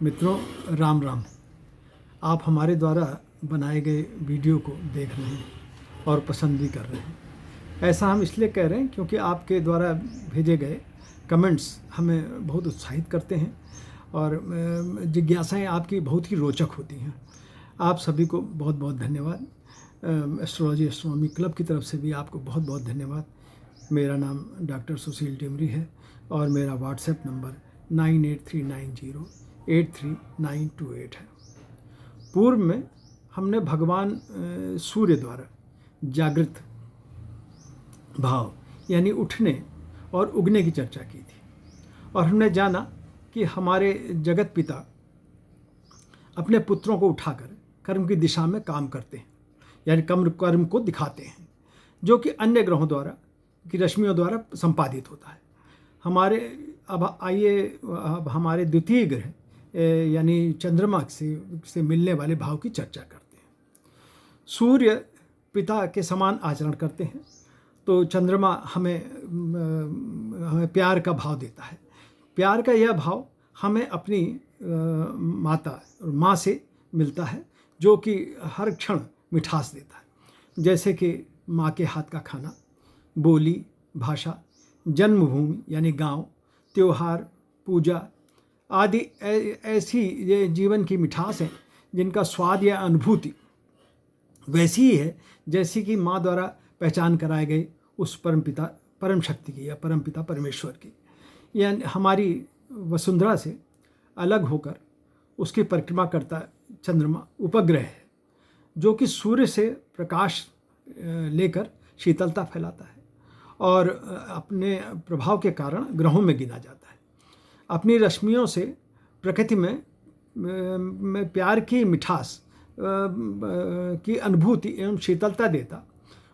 मित्रों, राम राम। आप हमारे द्वारा बनाए गए वीडियो को देख रहे हैं और पसंद भी कर रहे हैं। ऐसा हम इसलिए कह रहे हैं क्योंकि आपके द्वारा भेजे गए कमेंट्स हमें बहुत उत्साहित करते हैं और जिज्ञासाएं आपकी बहुत ही रोचक होती हैं। आप सभी को बहुत बहुत धन्यवाद। एस्ट्रोलॉजी एस्ट्रोनॉमी क्लब की तरफ से भी आपको बहुत बहुत धन्यवाद। मेरा नाम डॉक्टर सुशील टिमरी है और मेरा व्हाट्सएप नंबर 9839083928 है। पूर्व में हमने भगवान सूर्य द्वारा जागृत भाव यानी उठने और उगने की चर्चा की थी और हमने जाना कि हमारे जगत पिता अपने पुत्रों को उठाकर कर्म की दिशा में काम करते हैं, यानी कर्म को दिखाते हैं, जो कि अन्य ग्रहों द्वारा की रश्मियों द्वारा संपादित होता है। अब हमारे द्वितीय ग्रह यानी चंद्रमा से मिलने वाले भाव की चर्चा करते हैं। सूर्य पिता के समान आचरण करते हैं, तो चंद्रमा हमें प्यार का भाव देता है। प्यार का यह भाव हमें अपनी माता और माँ से मिलता है, जो कि हर क्षण मिठास देता है, जैसे कि माँ के हाथ का खाना, बोली, भाषा, जन्मभूमि यानी गांव, त्योहार, पूजा आदि ऐसी ये जीवन की मिठास है जिनका स्वाद या अनुभूति वैसी ही है जैसी कि माँ द्वारा पहचान कराए गई उस परम शक्ति की या परम पिता परमेश्वर की। यह हमारी वसुंधरा से अलग होकर उसकी परिक्रमा करता चंद्रमा उपग्रह है, जो कि सूर्य से प्रकाश लेकर शीतलता फैलाता है और अपने प्रभाव के कारण ग्रहों में गिना जाता है। अपनी रश्मियों से प्रकृति में प्यार की मिठास की अनुभूति एवं शीतलता देता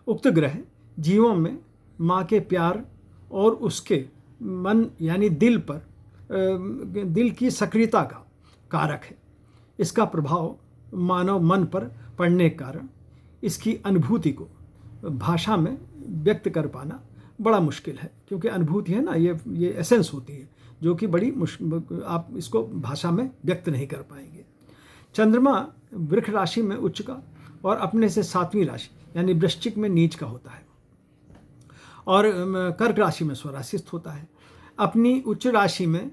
उक्त ग्रह जीवों में माँ के प्यार और उसके मन यानी दिल की सक्रियता का कारक है। इसका प्रभाव मानव मन पर पड़ने के कारण इसकी अनुभूति को भाषा में व्यक्त कर पाना बड़ा मुश्किल है, क्योंकि अनुभूति है ना, ये एसेंस होती है जो कि बड़ी मुश्किल, आप इसको भाषा में व्यक्त नहीं कर पाएंगे। चंद्रमा वृष राशि में उच्च का और अपने से 7वीं राशि यानी वृश्चिक में नीच का होता है और कर्क राशि में स्वराशिस्थ होता है। अपनी उच्च राशि में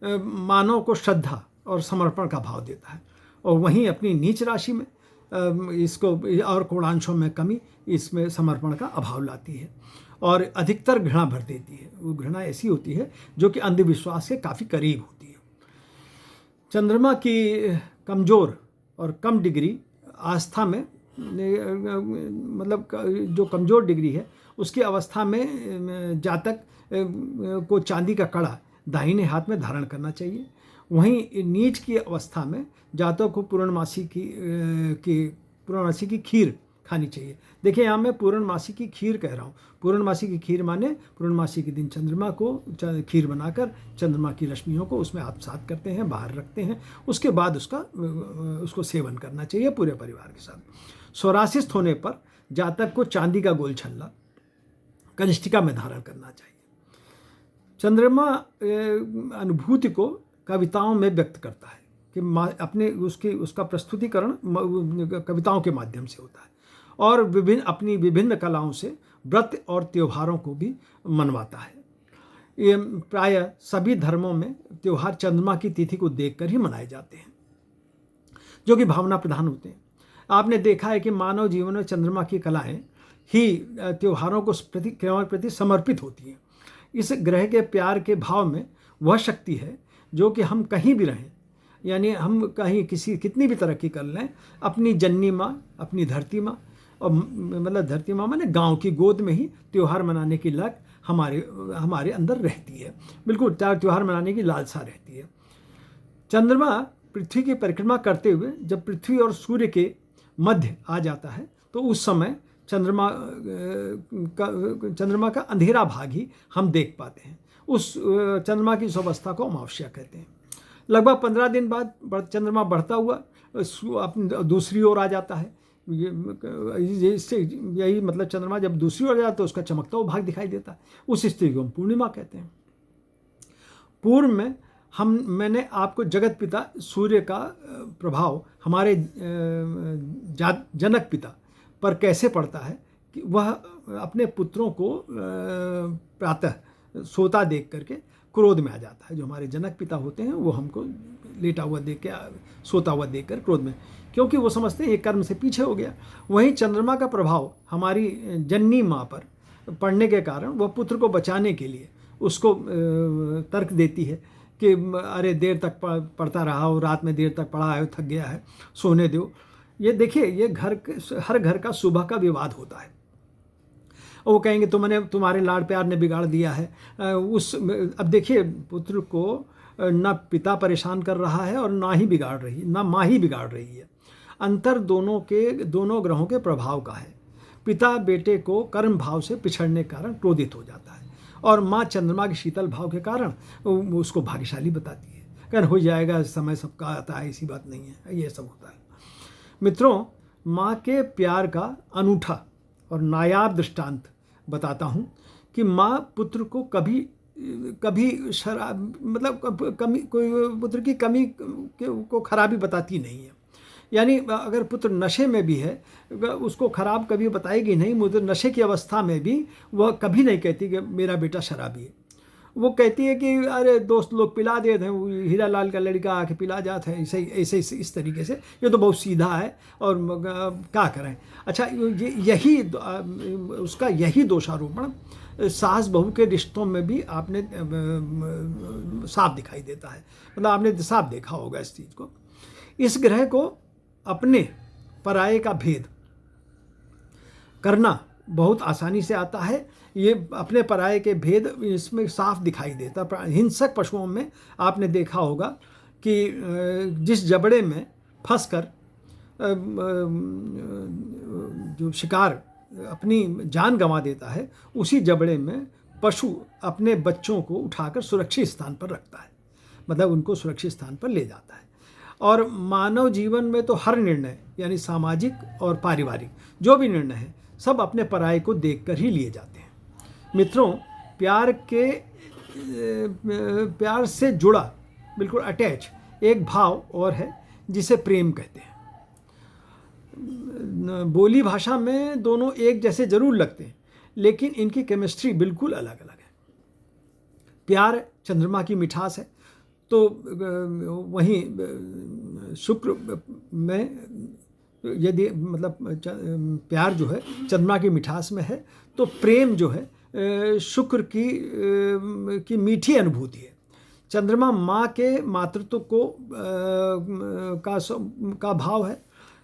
मानव को श्रद्धा और समर्पण का भाव देता है और वहीं अपनी नीच राशि में इसको और कोणांशों में कमी इसमें समर्पण का अभाव लाती है और अधिकतर घृणा भर देती है। वो घृणा ऐसी होती है जो कि अंधविश्वास के काफ़ी करीब होती है। चंद्रमा की कमज़ोर और कम डिग्री आस्था में मतलब जो कमज़ोर डिग्री है उसकी अवस्था में जातक को चांदी का कड़ा दाहिने हाथ में धारण करना चाहिए। वहीं नीच की अवस्था में जातक को पूर्णमासी की खीर खानी चाहिए। देखिए, यहाँ मैं पूर्णमासी की खीर कह रहा हूँ। पूर्णमासी की खीर माने पूर्णमासी के दिन चंद्रमा को खीर बनाकर चंद्रमा की रश्मियों को उसमें आत्मसात करते हैं, बाहर रखते हैं, उसके बाद उसको सेवन करना चाहिए पूरे परिवार के साथ। स्वराशिस्थ होने पर जातक को चांदी का गोल छल्ला कनिष्ठिका में धारण करना चाहिए। चंद्रमा अनुभूति को कविताओं में व्यक्त करता है कि उसका प्रस्तुतिकरण कविताओं के माध्यम से होता है और अपनी विभिन्न कलाओं से व्रत और त्योहारों को भी मनवाता है। ये प्रायः सभी धर्मों में त्योहार चंद्रमा की तिथि को देखकर ही मनाए जाते हैं, जो कि भावना प्रधान होते हैं। आपने देखा है कि मानव जीवन में चंद्रमा की कलाएं ही त्योहारों को प्रति समर्पित होती हैं। इस ग्रह के प्यार के भाव में वह शक्ति है जो कि हम कहीं भी रहें, यानी हम कहीं कितनी भी तरक्की कर लें, अपनी जननी माँ, अपनी धरती माँ, और मतलब धरती माँ माने गांव की गोद में ही त्यौहार मनाने की लग हमारे अंदर रहती है। बिल्कुल त्यौहार मनाने की लालसा रहती है। चंद्रमा पृथ्वी की परिक्रमा करते हुए जब पृथ्वी और सूर्य के मध्य आ जाता है तो उस समय चंद्रमा का अंधेरा भाग ही हम देख पाते हैं। उस चंद्रमा की इस अवस्था को अमावस्या कहते हैं। लगभग 15 दिन बाद चंद्रमा बढ़ता हुआ दूसरी ओर आ जाता है। यही मतलब चंद्रमा जब दूसरी ओर जाता है तो उसका चमकता हुआ भाग दिखाई देता है। उस स्थिति को हम पूर्णिमा कहते हैं। पूर्व में मैंने आपको जगत पिता सूर्य का प्रभाव हमारे जनक पिता पर कैसे पड़ता है कि वह अपने पुत्रों को प्रातः सोता देख करके क्रोध में आ जाता है। जो हमारे जनक पिता होते हैं वो हमको लेटा हुआ देख के, सोता हुआ देख कर क्रोध में, क्योंकि वो समझते हैं ये कर्म से पीछे हो गया। वहीं चंद्रमा का प्रभाव हमारी जननी माँ पर पड़ने के कारण वह पुत्र को बचाने के लिए उसको तर्क देती है कि अरे देर तक पढ़ता रहा हो, रात में देर तक पढ़ा है, थक गया है, सोने दो। ये देखिए, ये हर घर का सुबह का विवाद होता है। वो कहेंगे तुम्हारे लाड़ प्यार ने बिगाड़ दिया है। अब देखिए, पुत्र को ना पिता परेशान कर रहा है और ना माँ ही बिगाड़ रही है। अंतर दोनों ग्रहों के प्रभाव का है। पिता बेटे को कर्म भाव से पिछड़ने के कारण क्रोधित हो जाता है और माँ चंद्रमा के शीतल भाव के कारण उसको भाग्यशाली बताती है, कर हो जाएगा, समय सबका आता है, ऐसी बात नहीं है, ये सब होता है। मित्रों, माँ के प्यार का अनूठा और नायाब दृष्टांत बताता हूँ कि माँ पुत्र को कभी शराब मतलब कमी, कोई पुत्र की कमी को खराबी बताती नहीं है। यानी अगर पुत्र नशे में भी है उसको खराब कभी बताएगी नहीं। मुझे नशे की अवस्था में भी वह कभी नहीं कहती कि मेरा बेटा शराबी है। वो कहती है कि अरे दोस्त लोग पिला देते हैं, हीरा लाल का लड़का आके पिला जाता है, ऐसे इस तरीके से। ये तो बहुत सीधा है और क्या करें। अच्छा, यही उसका यही दोषारोपण सास बहू के रिश्तों में भी आपने साफ दिखाई देता है। मतलब आपने साफ देखा होगा इस चीज़ को। इस ग्रह को अपने पराये का भेद करना बहुत आसानी से आता है। ये अपने पराये के भेद इसमें साफ दिखाई देता है। हिंसक पशुओं में आपने देखा होगा कि जिस जबड़े में फंसकर जो शिकार अपनी जान गंवा देता है, उसी जबड़े में पशु अपने बच्चों को उठाकर सुरक्षित स्थान पर रखता है, मतलब उनको सुरक्षित स्थान पर ले जाता है। और मानव जीवन में तो हर निर्णय, यानी सामाजिक और पारिवारिक जो भी निर्णय है, सब अपने पराये को देखकर ही लिए जाते हैं। मित्रों, प्यार से जुड़ा, बिल्कुल अटैच एक भाव और है जिसे प्रेम कहते हैं। बोली भाषा में दोनों एक जैसे जरूर लगते हैं, लेकिन इनकी केमिस्ट्री बिल्कुल अलग अलग है। प्यार चंद्रमा की मिठास है, तो वहीं शुक्र में यदि मतलब प्यार जो है चंद्रमा की मिठास में है, तो प्रेम जो है शुक्र की मीठी अनुभूति है। चंद्रमा माँ के मातृत्व को का भाव है,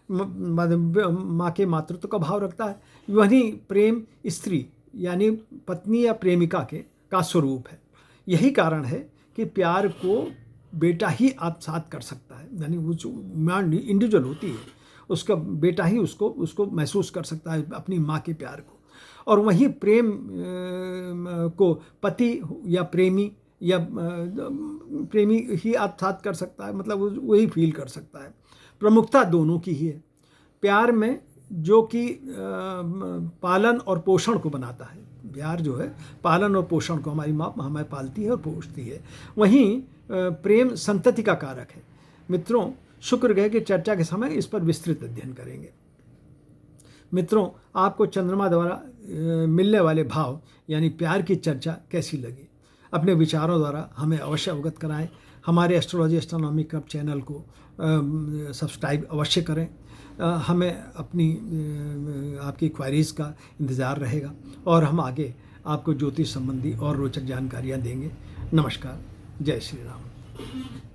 माँ के मातृत्व का भाव रखता है। वहीं प्रेम स्त्री यानी पत्नी या प्रेमिका का स्वरूप है। यही कारण है कि प्यार को बेटा ही आत्मसात कर सकता है, यानी वो जो इंडिविजुअल होती है उसका बेटा ही उसको महसूस कर सकता है अपनी माँ के प्यार को। और वहीं प्रेम को पति या प्रेमी ही आत्मसात कर सकता है, मतलब वही फील कर सकता है। प्रमुखता दोनों की ही है। प्यार में जो कि पालन और पोषण को बनाता है, प्यार जो है पालन और पोषण को, हमारी माँ हमें पालती है और पोषती है। वहीं प्रेम संतति का कारक है। मित्रों, शुक्र ग्रह की चर्चा के समय इस पर विस्तृत अध्ययन करेंगे। मित्रों, आपको चंद्रमा द्वारा मिलने वाले भाव यानी प्यार की चर्चा कैसी लगी? अपने विचारों द्वारा हमें अवश्य अवगत कराएं। हमारे एस्ट्रोलॉजी एस्ट्रोनॉमी क्लब चैनल को सब्सक्राइब अवश्य करें। हमें अपनी आपकी क्वारीज़ का इंतज़ार रहेगा और हम आगे आपको ज्योतिष संबंधी और रोचक जानकारियाँ देंगे। नमस्कार, जय श्री राम।